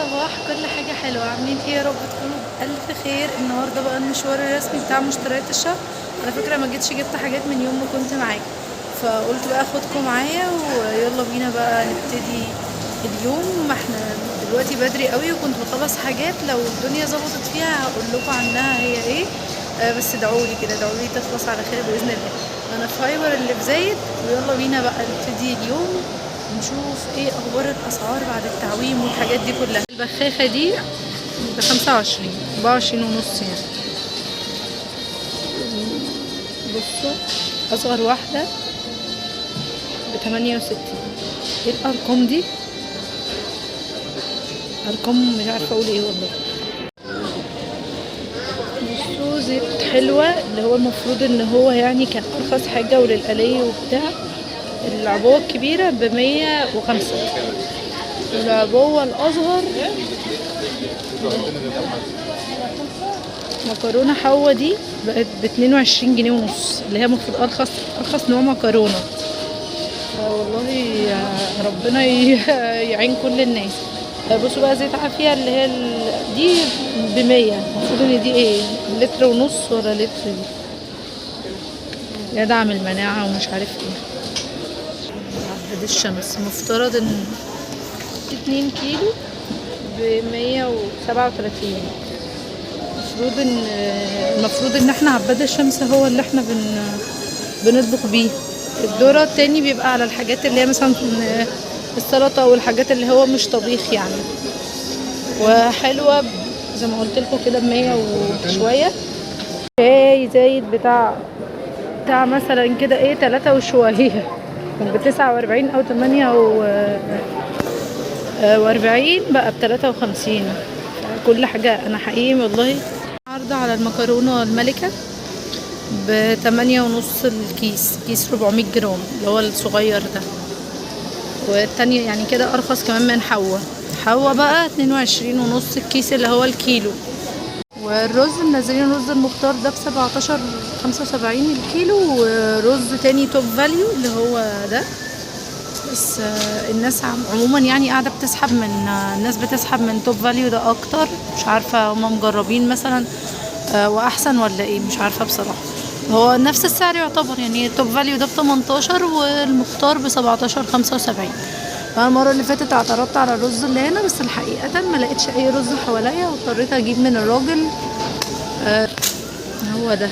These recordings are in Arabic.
صباح كل حاجة حلوة. عاملين ايه يا رب تكونوا بألف خير. النهاردة بقى المشوار الرسمي بتاع مشتريات الشهر. على فكرة ما جيتش جبت حاجات من يوم ما كنت معاكم، فقلت بقى اخدكم معايا ويلا بينا بقى نبتدي اليوم. ما احنا دلوقتي بدري قوي وكنت بخلص حاجات، لو الدنيا ظبطت فيها هقول لكم عنها هي ايه. بس ادعولي كده، ادعولي تخلص على خير بإذن الله. انا في فايبر اللي في زايد، ويلا بينا بقى نبتدي اليوم نشوف ايه اخبار الاسعار بعد التعويم والحاجات دي كلها. البخاخه دي ب25 24 ونص يعني. بصوا اصغر واحده ب68. ايه الارقام دي؟ ارقام مش عارفه اقول ايه والله. بصوا زيت حلوه، اللي هو المفروض ان هو يعني كان ارخص حاجه وللقلي وبتاع. العبوه الكبيره ب105، والعبوه الاصغر مكرونه حوا دي بقت ب22 جنيه ونص، اللي هي المفروض ارخص نوع مكرونه. والله يا ربنا يعين كل الناس. بصوا بقى زيت عافيه اللي هي دي ب100. المفروض ان دي ايه، لتر ونص ولا لتر دي، يدعم المناعه ومش عارف ايه. عباد الشمس مفترض ان 2 كيلو ب137. المفروض ان احنا عباد الشمس هو اللي احنا بنطبخ بيه. الذرة التاني بيبقى على الحاجات اللي هي مثلا السلطة والحاجات اللي هو مش طبيخ يعني. وحلوة زي ما قلت لكم كده ب100 وشوية. شاي زايد بتاع مثلا كده ايه 3 وشوية، كان ب49 او 48 بقى ب53. كل حاجة انا حقيقي والله. عرض على المكرونة الملكة ب8 ونص الكيس، كيس 400 جرام اللي هو الصغير ده. والتانية يعني كده ارخص كمان من حوا بقى 22 ونص الكيس اللي هو الكيلو. والرز منزلين رز المختار ده ب17.75 الكيلو، ورز تاني توب فاليو اللي هو ده. بس الناس عموما يعني قاعدة بتسحب من الناس بتسحب من توب فاليو ده اكتر. مش عارفة هما مجربين مثلا واحسن ولا ايه، مش عارفة بصراحة. هو نفس السعر يعتبر، يعني التوب فاليو ده ب18 والمختار ب17.75. فانا المره اللي فاتت اعترضت على الرز اللي هنا، بس الحقيقه ما لقيتش اي رز حواليا واضطريت اجيب من الراجل. هو ده،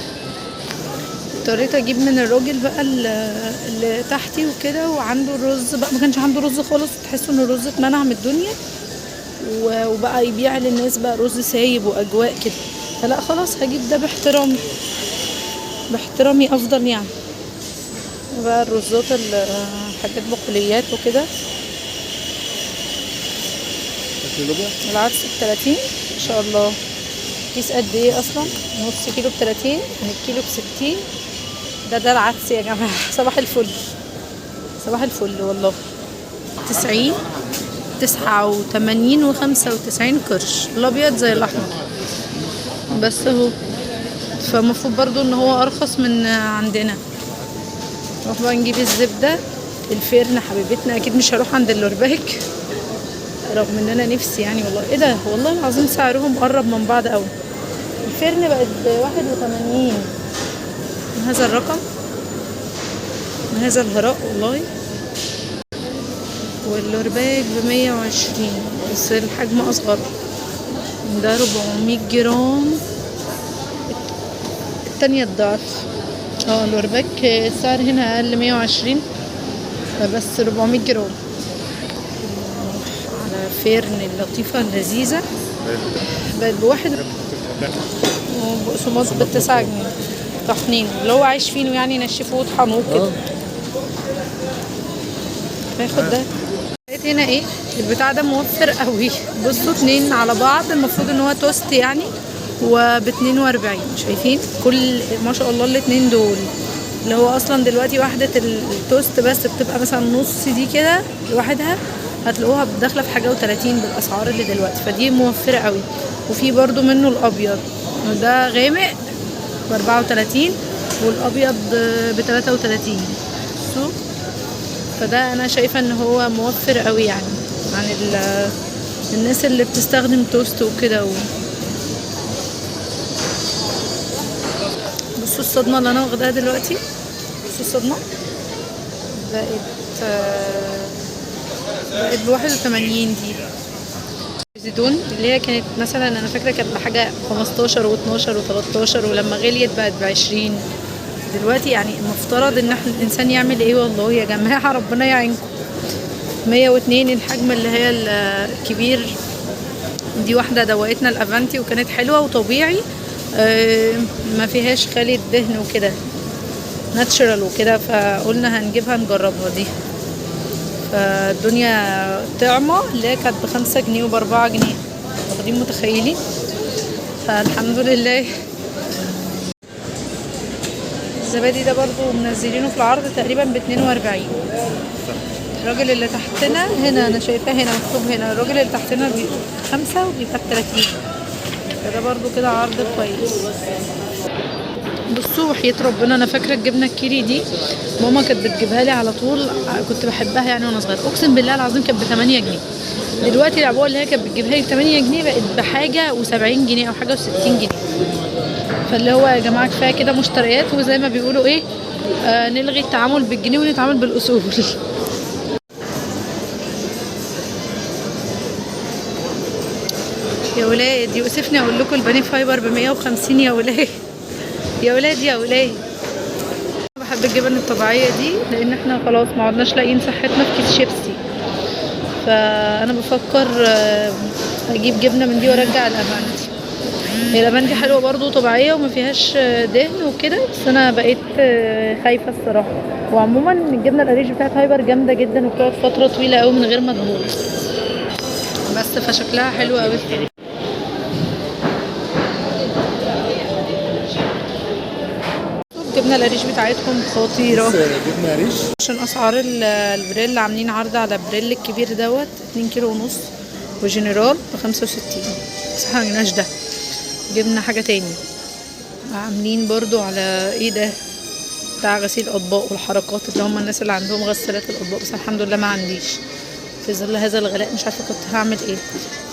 اضطريت اجيب من الراجل بقى اللي تحتي وكده، وعنده الرز بقى ما كانش عنده رز خالص. تحسوا ان الرز اتمنع من الدنيا، وبقى يبيع للناس بقى رز سايب واجواء كده. فلا خلاص هجيب ده باحترامي، باحترامي افضل يعني. بقى الرزات حاجات بقوليات وكده. العدس ب30 ان شاء الله. كيس قد ايه اصلا؟ نص كيلو ب30، يعني الكيلو ب60. ده العدس يا جماعه. صباح الفل، صباح الفل والله. 90 89 و95 قرش، الابيض زي الاحمر بس اهو. فالمفروض برضو ان هو ارخص من عندنا. نروح بقى نجيب الزبده. الفرن حبيبتنا اكيد مش هروح عند اللورباك، رغم ان انا نفسي يعني والله. ايه ده، والله العظيم سعرهم قرب من بعض قوي. الفرن بقت ب81. هذا الرقم، هذا الهراء والله. واللورباك ب120 بس الحجم اصغر. ده 400 جرام، التانية الضعف. اللورباك السعر هنا اقل 120 بس 400 جرام. على فرن اللطيفة اللذيذة بقت بواحد، وبقسماط ب9 جنيه. طحنين اللي هو عايش فينه يعني، نشفوه وطحنوه كده. باخد ده. لقيت هنا ايه البتاع ده موفر قوي. بصوا 2 على بعض، المفروض ان هو توست يعني، وب42. شايفين كل ما شاء الله الاتنين دول، اللي هو اصلا دلوقتي واحدة التوست بس بتبقى مثلا نص دي كده لوحدها، هتلاقوها داخله في حاجه و30 بالاسعار اللي دلوقتي. فدي موفره قوي. وفي برضو منه الابيض، ده غامق ب34 والابيض ب33. فده انا شايفه ان هو موفر قوي يعني عن الناس اللي بتستخدم توست وكده بصوا الصدمة اللي انا واخداها دلوقتي. بصوا الصدمة بقت ب81 دي. زيتون اللي هي كانت مثلا انا فاكره كانت بحاجه 15 و12 و13، ولما غليت بقت ب20 دلوقتي. يعني المفترض ان احنا الانسان يعمل ايه؟ والله يا جماعه ربنا يعينكم. 102 الحجم اللي هي الكبير دي. واحده دوقتنا الافانتي وكانت حلوه وطبيعي، ما فيهاش خالي دهن وكده، ناتشرال وكده، فقلنا هنجيبها نجربها دي. فالدنيا طعمة اللي هي كانت ب5 جنيه وب4 جنيه، واخدين متخيلين؟ فالحمد لله. الزبادي ده برضو منزلينه في العرض تقريبا ب42. الراجل اللي تحتنا هنا انا شايفاه هنا مكتوب هنا، الراجل اللي تحتنا ب5 وبيبقى ب30. فده برضو كده عرض كويس. بصوا وحياة ربنا انا فاكره الجبنه الكيري دي ماما كانت بتجيبها لي على طول، كنت بحبها يعني وانا صغيره. اقسم بالله العظيم كانت ب8 جنيه. دلوقتي العبوه اللي هي كانت بتجيبها لي ب 8 جنيه بقت بحاجه و70 جنيه او حاجه و60 جنيه. فاللي هو يا جماعه كفايه كده مشتريات، وزي ما بيقولوا ايه، نلغي التعامل بالجنيه ونتعامل بالاصول. يا ولاد يؤسفني اقول لكم البانيه فايبر ب150 يا ولاد. يا ولاد يا ولاد. بحب الجبن الطبيعيه دي لان احنا خلاص ما عدناش لاقيين صحتنا في كيس شيبسي. فانا بفكر اجيب جبنه من دي وارجع الافانتي. هي الافانتي حلوه برضو طبيعيه وما فيهاش دهن وكده، بس انا بقيت خايفه الصراحه. وعموما الجبنه القريش بتاعت هايبر جامده جدا وبتقعد فتره طويله قوي من غير ما تبوظ، بس فشكلها حلو قوي. الجبنه القريش بتاعتهم خطيره. جبنه قريش عشان اسعار البريل عاملين عرض على بريل الكبير دوت 2 كيلو ونص وجنرال ب65. بس احنا مجبناش ده، جبنا حاجه تاني. عاملين برضو على ايه ده بتاع غسيل اطباق والحركات اللي هم الناس اللي عندهم غسالات الاطباق، بس الحمد لله ما عنديش. في ظل هذا الغلاء مش عارفه كنت هعمل ايه.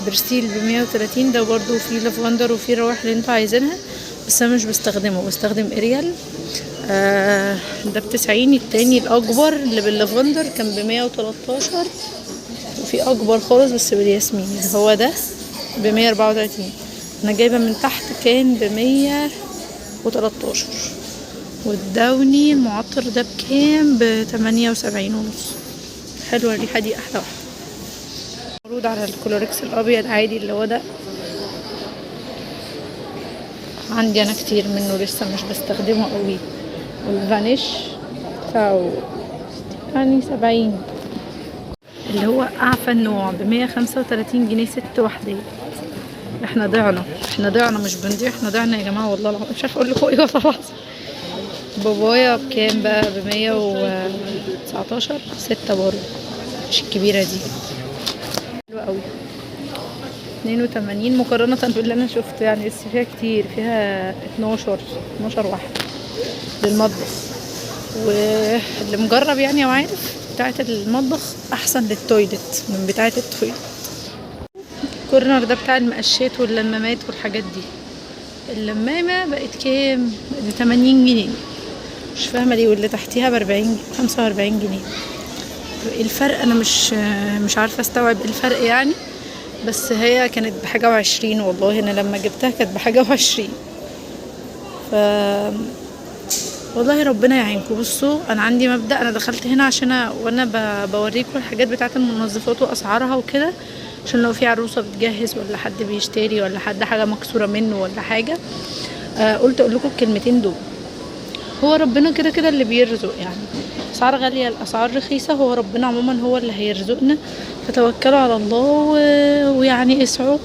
برستيل ب130 ده برضو فيه لافندر وفيه روايح اللي انتوا عايزينها، بس انا مش بستخدمه، بستخدم اريال. ده ب90. التاني الاكبر اللي باللافندر كان ب113، وفي اكبر خالص بس بالياسمين هو ده ب134. انا جايبه من تحت كان ب113. والدوني المعطر ده بكام؟ ب78 ونص. حلوه الريحه دي، احلى واحده. معروض على الكلوركس الابيض عادي اللي هو ده. عندي انا كتير منه لسه مش بستخدمه قوي. والفانيش بتاعه يعني 70، اللي هو اعفن نوع ب135 جنيه 6 وحدات. احنا ضعنا مش بنضيع، احنا ضعنا يا جماعه والله العظيم. مش عارفه اقول لكم ايه والله العظيم. بابايا بكام بقى؟ ب119 6 برضه، مش الكبيره دي. حلوه قوي 82 مقارنه باللي انا شفته يعني، بس فيها كتير، فيها 12 واحده للمطبخ. واللي مجرب يعني وعارف بتاعه المطبخ احسن للتويلت من بتاعه التويلت. الكورنر ده بتاع المقشات واللمامات والحاجات دي. اللمامه بقت كام؟ ب80 جنيه، مش فاهمه ليه. واللي تحتيها ب40 45 جنيه. الفرق انا مش عارفه استوعب الفرق يعني، بس هي كانت بحاجه و20 والله. انا لما جبتها كانت بحاجه و20. ف والله ربنا يعينكم. بصوا انا عندي مبدأ، انا دخلت هنا عشان وانا بوريكم الحاجات بتاعه المنظفات واسعارها وكده، عشان لو في عروسه بتجهز ولا حد بيشتري ولا حد حاجه مكسوره منه ولا حاجه. قلت اقول لكم الكلمتين دول. هو ربنا كده كده اللي بيرزق يعني، اسعار غاليه الاسعار رخيصه، هو ربنا عموما هو اللي هيرزقنا. فتوكلوا على الله ويعني اسعوا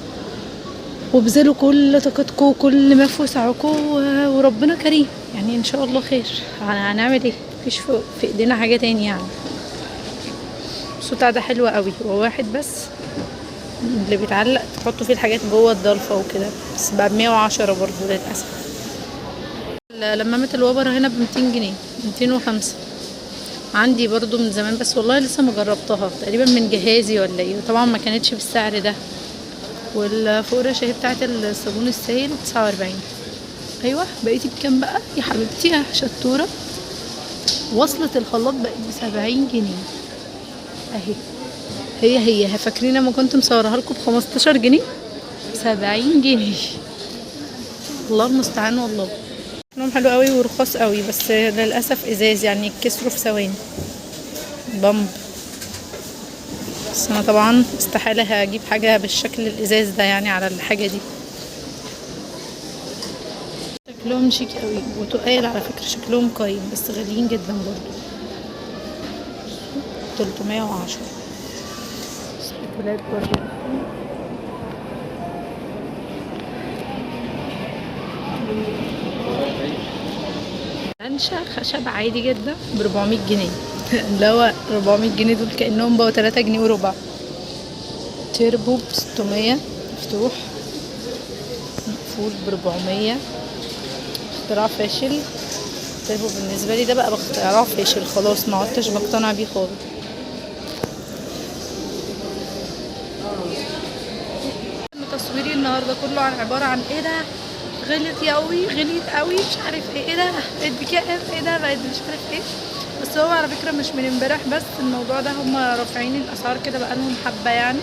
وابذلوا كل طاقتكم وكل ما في وسعكم، وربنا كريم يعني ان شاء الله خير. هنعمل ايه؟ مفيش في ايدينا حاجه تاني يعني. الصوت ده حلو قوي، هو واحد بس اللي بيتعلق تحطوا فيه الحاجات جوه الضلفه وكده، بس بقى ب110 برضه للاسف. لمامة الوبر هنا ب200 جنيه 205. عندي برضو من زمان، بس والله لسه ما جربتها، تقريبا من جهازي ولا ايه، طبعا ما كانتش بالسعر ده. والفورة اهي بتاعت الصابون السائل 49. ايوه بقيتي بكام بقى يا حبيبتي يا شطورة؟ وصلت الخلاط بقت ب70 جنيه اهي. هي فاكرين لما كنت مصورها لكم ب15 جنيه؟ 70 جنيه. الله المستعان والله. لونهم حلو قوي ورخاص قوي، بس للاسف ازاز يعني يتكسروا في ثواني. بامب. بس انا طبعا استحالة هجيب حاجة بالشكل الازاز ده يعني على الحاجة دي. شكلهم شيك قوي وتقال على فكرة، شكلهم قايم بس غاليين جدا برضو. 310. سبيكولات برضو. منشا خشب عادي جدا ب400 جنيه. اللي هو 400 جنيه دول كأنهم بقوا 3 جنيه وربع. تيربو ب600 مفتوح، مقفول ب400. اختراع فاشل. تيربو بالنسبة لي ده بقى اختراع فاشل خلاص، ما عدتش بقتنع بيه خالص. تصويري النهارده كله عبارة عن ايه ده غلت قوي، غليت قوي، مش عارف ايه ده بقت بكام، ايه ده بقت مش عارف ايه. بس هو على فكره مش من امبارح بس الموضوع ده، هم رافعين الاسعار كده بقالهم حبه يعني.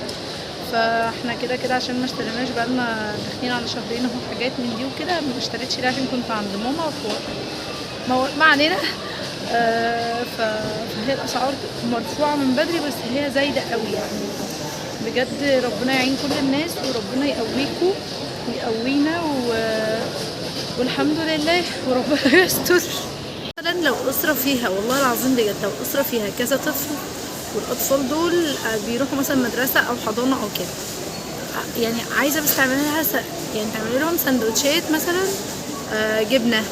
فاحنا كده كده عشان ما اشتريناش بقالنا داخلين على شهرين اهو، حاجات من دي وكده. ما اشتريتش ليه عشان كنت عند ماما ما علينا. فهي الاسعار مرفوعه من بدري، بس هي زايده قوي يعني. بجد ربنا يعين كل الناس وربنا يقويكم ويقوينا والحمد لله وربنا يستر. مثلا لو اسره فيها والله العظيم بجد، لو اسره فيها كذا طفل والاطفال دول بيروحوا مثلا مدرسه او حضانه او كده، يعني عايزه بس تعملي لها يعني تعملي لهم سندوتشات مثلا، جبنه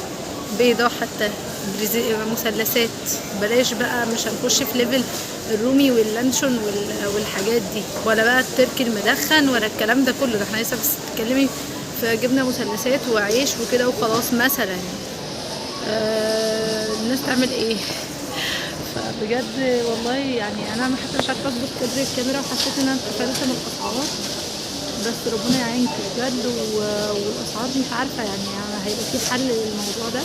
بيضه حتى، مثلثات. بلاش بقى، مش هنخش في ليفل الرومي واللانشون والحاجات دي، ولا بقى التركي المدخن ولا الكلام ده كله. ده احنا لسه بس بتتكلمي في جبنه مثلثات وعيش وكده وخلاص مثلا. الناس تعمل ايه؟ فبجد والله يعني انا حتى مش عارفه اظبط كادر الكاميرا، وحسيت ان انا اتقفلت من الاسعار. بس ربنا يعينكم بجد. والاسعار مش عارفه يعني هيبقى في حل للموضوع ده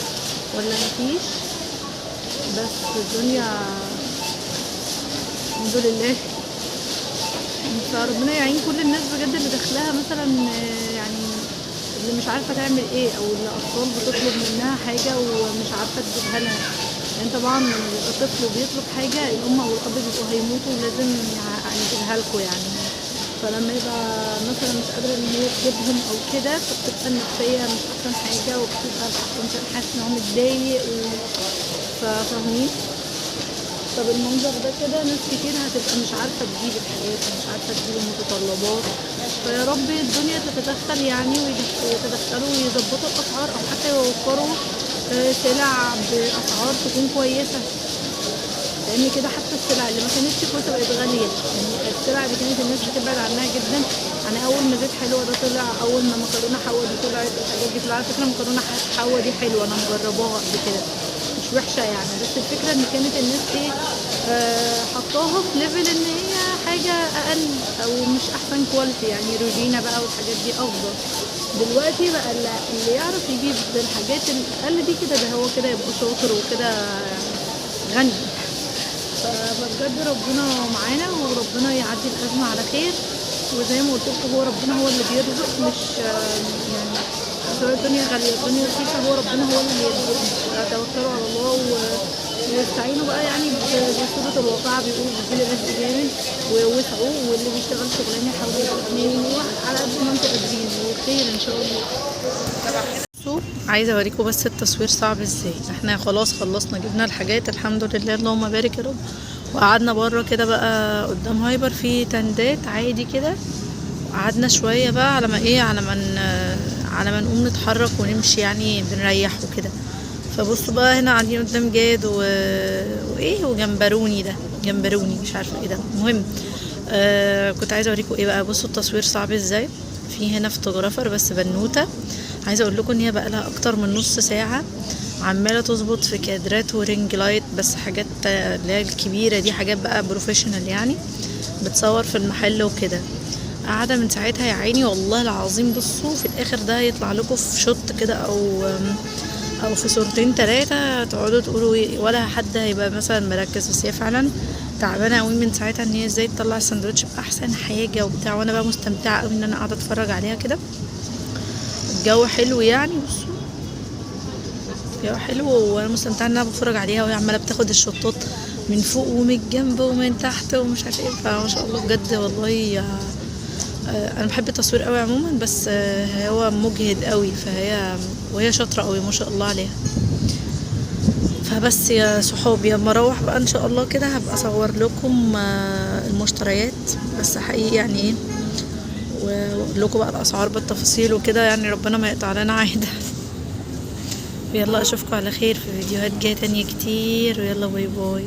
ولا مفيش. بس الدنيا الحمد لله. فربنا يعين كل الناس بجد اللي داخلها مثلا، يعني اللي مش عارفه تعمل ايه، او اللي اطفال بتطلب منها حاجه ومش عارفه تجيبها لها. يعني طبعا لما بيبقى طفل وبيطلب حاجه، الام او الاب بيبقوا هيموتوا ولازم نجيبها لكم يعني. فلما يبقى مثلا مش قادره ان هي تجيبهم او كده، فبتبقى النفسيه مش احسن حاجه، وبتبقى الانسان حاسس ان هو متضايق فاهمين. طب المنظر ده كده ناس كتير هتبقى مش عارفه تجيب الحاجات ومش عارفه تجيب المتطلبات. فيا رب الدنيا تتدخل يعني، ويتدخلوا ويظبطوا الاسعار، او حتى يوفروا سلع باسعار تكون كويسه. لان كده حتى السلع اللي ما كانتش كويسه بقت غاليه. يعني السلع اللي كانت الناس بتبعد عنها جدا، يعني اول ما زيت حلوه ده طلع، اول ما مكرونه حوا دي طلعت، الحاجات دي طلعت. على فكره مكرونه حوا دي حلوه، انا مجرباها قبل كده، مش وحشه يعني. بس الفكره ان كانت الناس ايه، حطاها في ليفل ان هي حاجه اقل او مش احسن كواليتي، يعني روجينا بقى والحاجات دي افضل. دلوقتي بقى اللي يعرف يجيب الحاجات الاقل دي كده، ده هو كده يبقى شاطر وكده غني. فبجد ربنا معانا وربنا يعدي الازمه على خير. وزي ما قلت لكم، هو ربنا هو اللي بيرزق، مش يعني سواء الدنيا غاليه الدنيا رخيصه، هو ربنا هو اللي بيرزق. توكلوا على الله ويستعينوا بقى يعني بسوره الواقعه، بيقولوا بيجيلي رزق جامد ووسعوا، واللي بيشتغل شغلانه يحاولوا يبقى على قد ما انتوا قادرين، وخير ان شاء الله. عايزه اوريكم بس التصوير صعب ازاي. احنا خلاص خلصنا، جبنا الحاجات الحمد لله، اللهم بارك يا رب. وقعدنا بره كده بقى قدام هايبر في تندات عادي كده، وقعدنا شويه بقى على ما ايه، على ما نقوم نتحرك ونمشي يعني، بنريح وكده. فبصوا بقى هنا قاعدين قدام جاد وايه وجمبروني، ده جمبروني مش عارفه ايه ده. المهم كنت عايزه اوريكم ايه بقى. بصوا التصوير صعب ازاي. في هنا فوتوغرافر بس بنوته، عايزه اقول لكم ان هي بقى لها اكتر من نص ساعه عماله تظبط في كادرات ورينج لايت، بس حاجات اللي هي الكبيره دي، حاجات بقى بروفيشنال يعني، بتصور في المحل وكده. قاعده من ساعتها يا عيني والله العظيم. بصوا في الاخر ده هيطلع لكم في شوت كده او في صورتين تلاتة تقعدوا تقولوا ولا حد هيبقى مثلا مركز. بس هي فعلا تعبانه قوي من ساعتها ان هي ازاي تطلع الساندوتش باحسن حاجه وبتاع، وانا بقى مستمتعه قوي ان انا قاعده اتفرج عليها كده. الجو حلو يعني، بصوا الجو حلو وانا مستمتعه ان انا بتفرج عليها وهي عماله بتاخد الشطات من فوق ومن الجنب ومن تحت ومش عارفه ايه. فما شاء الله بجد والله. انا بحب التصوير قوي عموما، بس هو مجهد قوي وهي شاطره قوي ما شاء الله عليها. فبس يا صحابي اما اروح بقى ان شاء الله كده هبقى اصور لكم المشتريات بس حقيقي يعني ايه، واقول لكم بقى الاسعار بالتفاصيل وكده يعني. ربنا ما يقطع لنا عاده. ويلا اشوفكم على خير في فيديوهات جايه تانية كتير، ويلا باي باي.